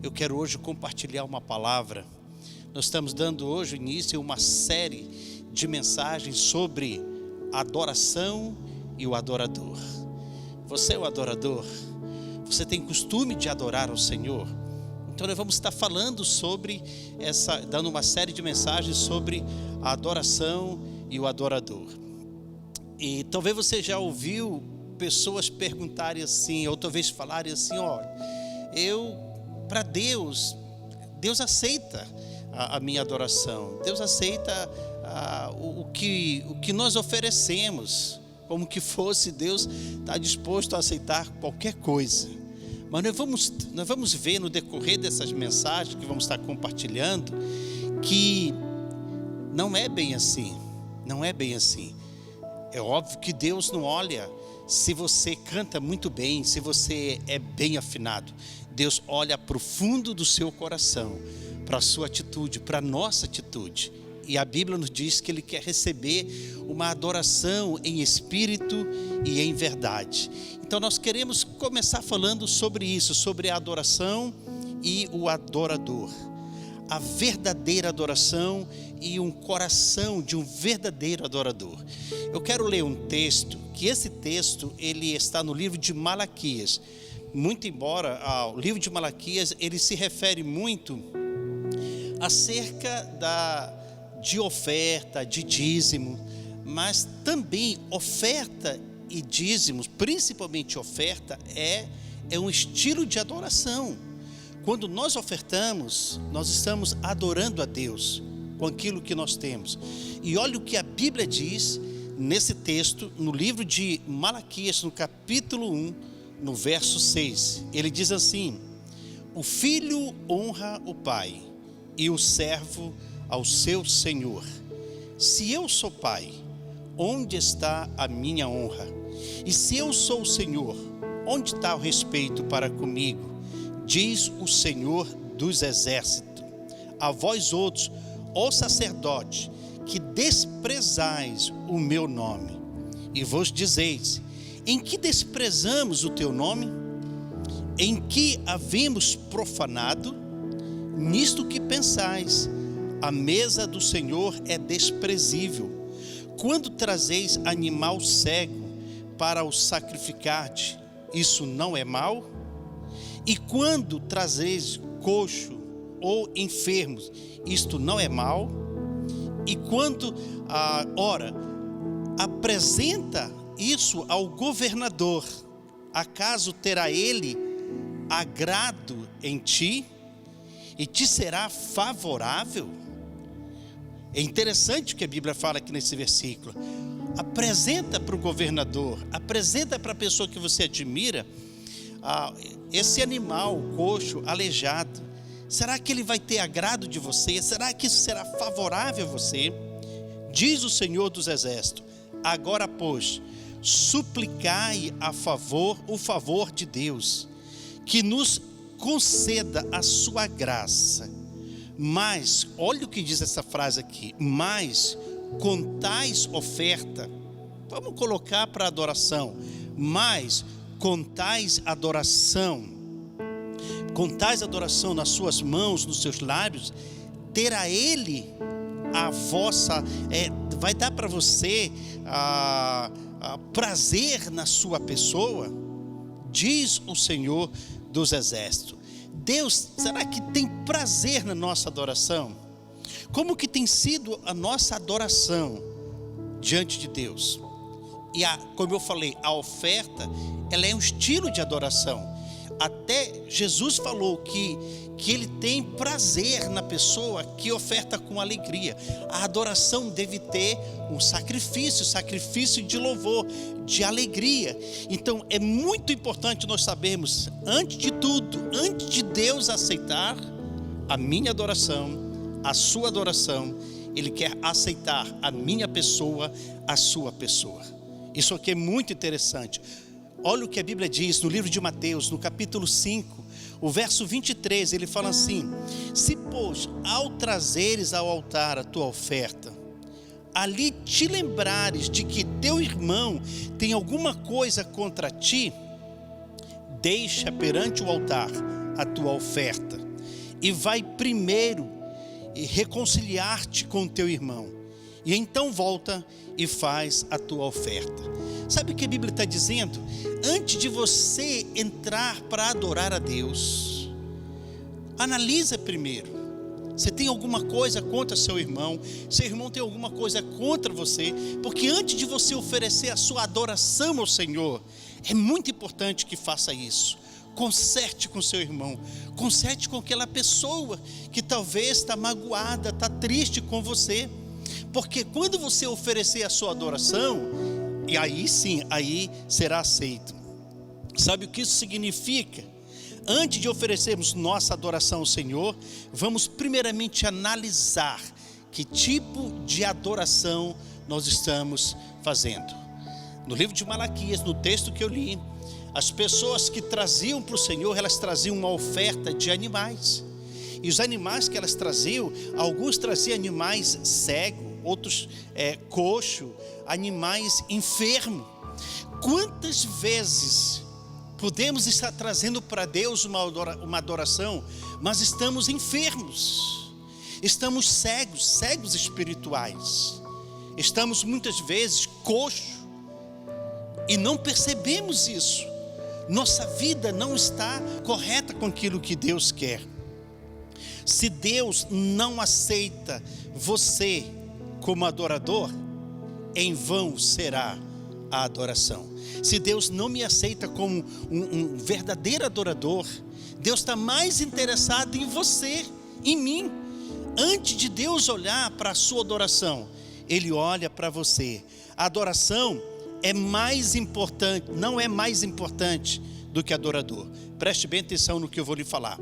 Eu quero hoje compartilhar uma palavra. Nós estamos dando hoje início a uma série de mensagens sobre a adoração e o adorador. Você é o adorador? Você tem costume de adorar ao Senhor? Então nós vamos estar falando sobre dando uma série de mensagens sobre a adoração e o adorador. E talvez você já ouviu pessoas perguntarem assim, ou talvez falarem assim: olha, para Deus aceita a minha adoração, Deus aceita o que nós oferecemos, como que fosse Deus está disposto a aceitar qualquer coisa. Mas nós vamos ver no decorrer dessas mensagens que vamos estar compartilhando, que não é bem assim, não é bem assim. É óbvio que Deus não olha se você canta muito bem, se você é bem afinado. Deus olha para o fundo do seu coração, para a sua atitude, para a nossa atitude. E a Bíblia nos diz que Ele quer receber uma adoração em espírito e em verdade. Então nós queremos começar falando sobre isso, sobre a adoração e o adorador. A verdadeira adoração e um coração de um verdadeiro adorador. Eu quero ler um texto, que esse texto ele está no livro de Malaquias. Muito embora o livro de Malaquias ele se refere muito acerca de oferta, de dízimo, mas também oferta e dízimos, principalmente oferta, é um estilo de adoração. Quando nós ofertamos, nós estamos adorando a Deus com aquilo que nós temos. E olha o que a Bíblia diz nesse texto, no livro de Malaquias, no capítulo 1, no verso 6. Ele diz assim: o filho honra o pai e o servo ao seu senhor. Se eu sou pai, onde está a minha honra? E se eu sou o Senhor, onde está o respeito para comigo? Diz o Senhor dos exércitos. A vós outros, ó sacerdote, que desprezais o meu nome, e vos dizeis: em que desprezamos o teu nome? Em que havemos profanado? Nisto que pensais: a mesa do Senhor é desprezível. Quando trazeis animal cego para o sacrificar-te, isso não é mal? E quando trazeis coxo ou enfermos, isto não é mal? E quando, apresenta isso ao governador, acaso terá ele agrado em ti? E te será favorável? É interessante o que a Bíblia fala aqui nesse versículo. Apresenta para o governador, apresenta para a pessoa que você admira, esse animal coxo, aleijado. Será que ele vai ter agrado de você? Será que isso será favorável a você? Diz o Senhor dos exércitos: agora pois, suplicai o favor de Deus, que nos conceda a sua graça. Mas, olha o que diz essa frase aqui: mas com tais oferta, vamos colocar para adoração, mas com tais adoração nas suas mãos, nos seus lábios, terá ele a vossa, vai dar para você prazer na sua pessoa, diz o Senhor dos exércitos. Deus, será que tem prazer na nossa adoração? Como que tem sido a nossa adoração diante de Deus? E como eu falei, a oferta, ela é um estilo de adoração. Até Jesus falou que Ele tem prazer na pessoa que oferta com alegria. A adoração deve ter um sacrifício de louvor, de alegria. Então é muito importante nós sabermos, antes de tudo, antes de Deus aceitar a minha adoração, a sua adoração, Ele quer aceitar a minha pessoa, a sua pessoa. Isso aqui é muito interessante. Olha o que a Bíblia diz no livro de Mateus, no capítulo 5, o verso 23, ele fala assim: se pois ao trazeres ao altar a tua oferta, ali te lembrares de que teu irmão tem alguma coisa contra ti, deixa perante o altar a tua oferta, e vai primeiro reconciliar-te com o teu irmão, e então volta e faz a tua oferta. Sabe o que a Bíblia está dizendo? Antes de você entrar para adorar a Deus, analisa primeiro. Você tem alguma coisa contra seu irmão tem alguma coisa contra você, porque antes de você oferecer a sua adoração ao Senhor, é muito importante que faça isso. Conserte com seu irmão, conserte com aquela pessoa que talvez está magoada, está triste com você, porque quando você oferecer a sua adoração, e aí sim, aí será aceito. Sabe o que isso significa? Antes de oferecermos nossa adoração ao Senhor, vamos primeiramente analisar que tipo de adoração nós estamos fazendo. No livro de Malaquias, no texto que eu li, as pessoas que traziam para o Senhor, elas traziam uma oferta de animais. E os animais que elas traziam, alguns traziam animais cegos, outros coxo, animais enfermos. Quantas vezes podemos estar trazendo para Deus uma adoração, mas estamos enfermos, estamos cegos espirituais, estamos muitas vezes coxos e não percebemos isso. Nossa vida não está correta com aquilo que Deus quer. Se Deus não aceita você como adorador, em vão será a adoração. Se Deus não me aceita como um verdadeiro adorador, Deus está mais interessado em você, em mim. Antes de Deus olhar para a sua adoração, Ele olha para você. A adoração é mais importante, não é mais importante do que adorador. Preste bem atenção no que eu vou lhe falar.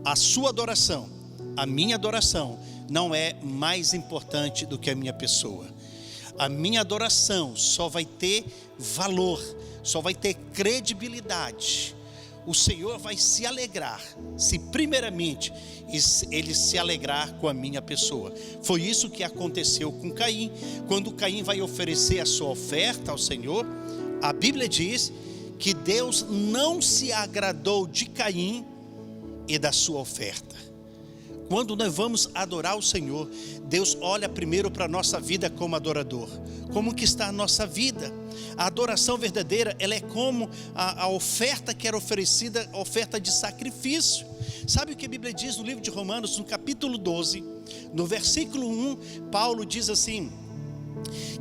A sua adoração, a minha adoração, não é mais importante do que a minha pessoa. A minha adoração só vai ter valor, só vai ter credibilidade. O Senhor vai se alegrar, se primeiramente Ele se alegrar com a minha pessoa. Foi isso que aconteceu com Caim. Quando Caim vai oferecer a sua oferta ao Senhor, a Bíblia diz que Deus não se agradou de Caim e da sua oferta. Quando nós vamos adorar o Senhor, Deus olha primeiro para a nossa vida como adorador. Como que está a nossa vida? A adoração verdadeira, ela é como a oferta que era oferecida, a oferta de sacrifício. Sabe o que a Bíblia diz no livro de Romanos, no capítulo 12, no versículo 1, Paulo diz assim,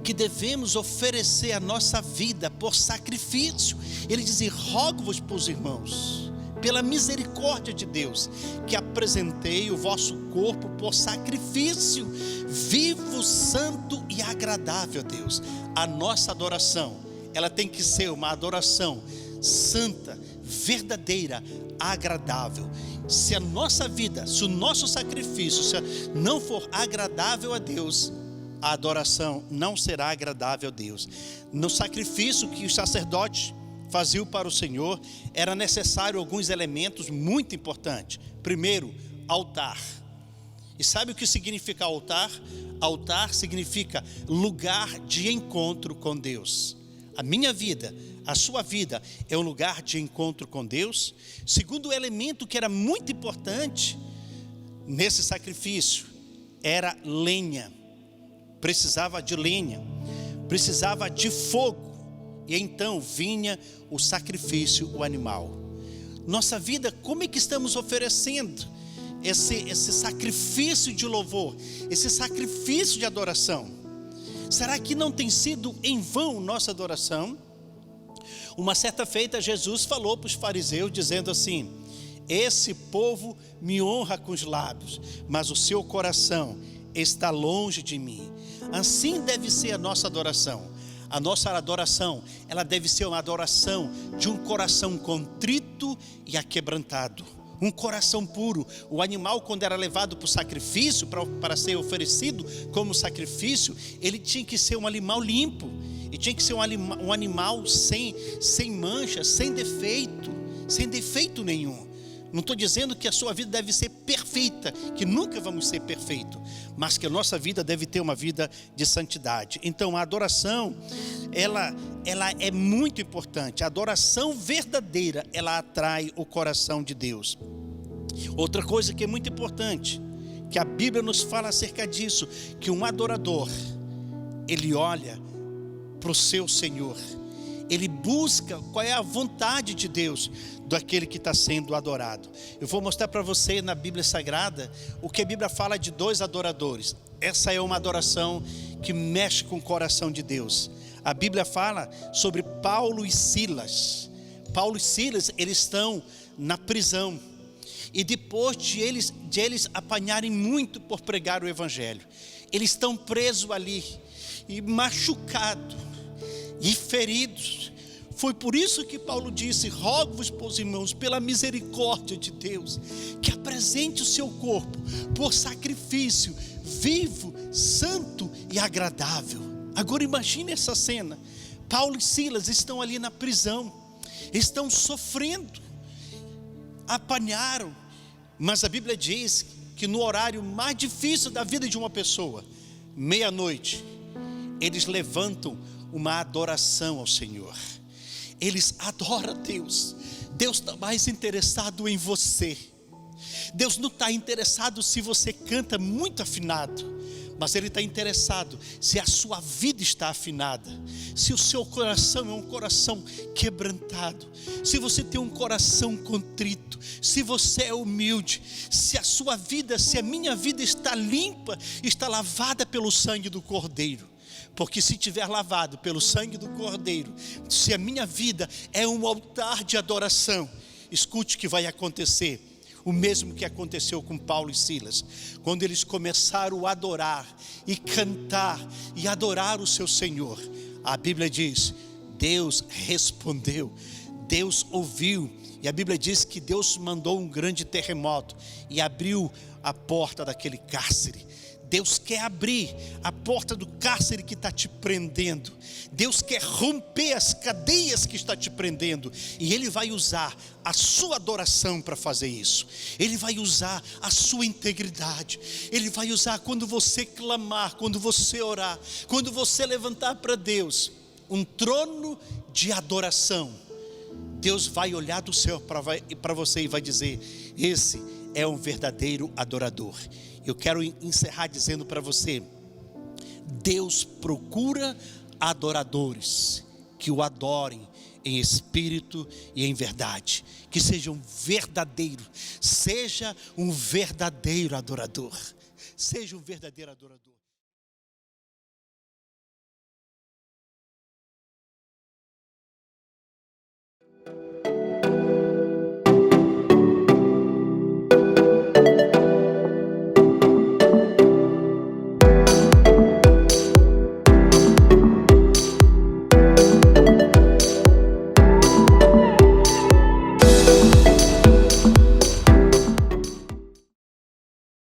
que devemos oferecer a nossa vida por sacrifício. Ele diz, rogo-vos, pois, irmãos, pela misericórdia de Deus, que apresentei o vosso corpo por sacrifício vivo, santo e agradável a Deus. A nossa adoração, ela tem que ser uma adoração santa, verdadeira, agradável. Se a nossa vida, se o nosso sacrifício não for agradável a Deus, a adoração não será agradável a Deus. No sacrifício que os sacerdotes faziam para o Senhor, era necessário alguns elementos muito importantes. Primeiro, altar. E sabe o que significa altar? Altar significa lugar de encontro com Deus. A minha vida, a sua vida é um lugar de encontro com Deus. Segundo elemento que era muito importante nesse sacrifício, era lenha. Precisava de lenha, precisava de fogo. E então vinha o sacrifício, o animal. Nossa vida, como é que estamos oferecendo esse sacrifício de louvor, esse sacrifício de adoração? Será que não tem sido em vão nossa adoração? Uma certa feita Jesus falou para os fariseus dizendo assim, esse povo me honra com os lábios, mas o seu coração está longe de mim. Assim deve ser a nossa adoração. A nossa adoração, ela deve ser uma adoração de um coração contrito e aquebrantado. Um coração puro. O animal, quando era levado para o sacrifício, para ser oferecido como sacrifício, ele tinha que ser um animal limpo. E tinha que ser um animal sem mancha, sem defeito nenhum. Não estou dizendo que a sua vida deve ser perfeita, que nunca vamos ser perfeitos, mas que a nossa vida deve ter uma vida de santidade. Então a adoração, ela é muito importante. A adoração verdadeira, ela atrai o coração de Deus. Outra coisa que é muito importante, que a Bíblia nos fala acerca disso, que um adorador, ele olha para o seu Senhor, ele busca qual é a vontade de Deus daquele que está sendo adorado. Eu vou mostrar para você na Bíblia Sagrada o que a Bíblia fala de dois adoradores. Essa é uma adoração que mexe com o coração de Deus. A Bíblia fala sobre Paulo e Silas. Paulo e Silas, eles estão na prisão, e depois de eles apanharem muito por pregar o Evangelho, eles estão presos ali, e machucados, e feridos. Foi por isso que Paulo disse: rogo-vos, pois irmãos, pela misericórdia de Deus, que apresente o seu corpo por sacrifício vivo, santo e agradável. Agora imagine essa cena. Paulo e Silas estão ali na prisão, estão sofrendo, apanharam, mas a Bíblia diz que no horário mais difícil da vida de uma pessoa, meia-noite, eles levantam uma adoração ao Senhor. Eles adoram a Deus. Deus está mais interessado em você. Deus não está interessado se você canta muito afinado, mas Ele está interessado se a sua vida está afinada, se o seu coração é um coração quebrantado, se você tem um coração contrito, se você é humilde, se a sua vida, se a minha vida está limpa, está lavada pelo sangue do Cordeiro. Porque se tiver lavado pelo sangue do Cordeiro, se a minha vida é um altar de adoração, escute o que vai acontecer. O mesmo que aconteceu com Paulo e Silas, quando eles começaram a adorar e cantar e adorar o seu Senhor. A Bíblia diz: Deus respondeu, Deus ouviu. E a Bíblia diz que Deus mandou um grande terremoto e abriu a porta daquele cárcere. Deus quer abrir a porta do cárcere que está te prendendo. Deus quer romper as cadeias que está te prendendo. E Ele vai usar a sua adoração para fazer isso. Ele vai usar a sua integridade. Ele vai usar quando você clamar, quando você orar, quando você levantar para Deus um trono de adoração. Deus vai olhar do céu para você e vai dizer: esse é um verdadeiro adorador. Eu quero encerrar dizendo para você: Deus procura adoradores que o adorem em espírito e em verdade, que sejam verdadeiros. Seja um verdadeiro adorador, seja um verdadeiro adorador.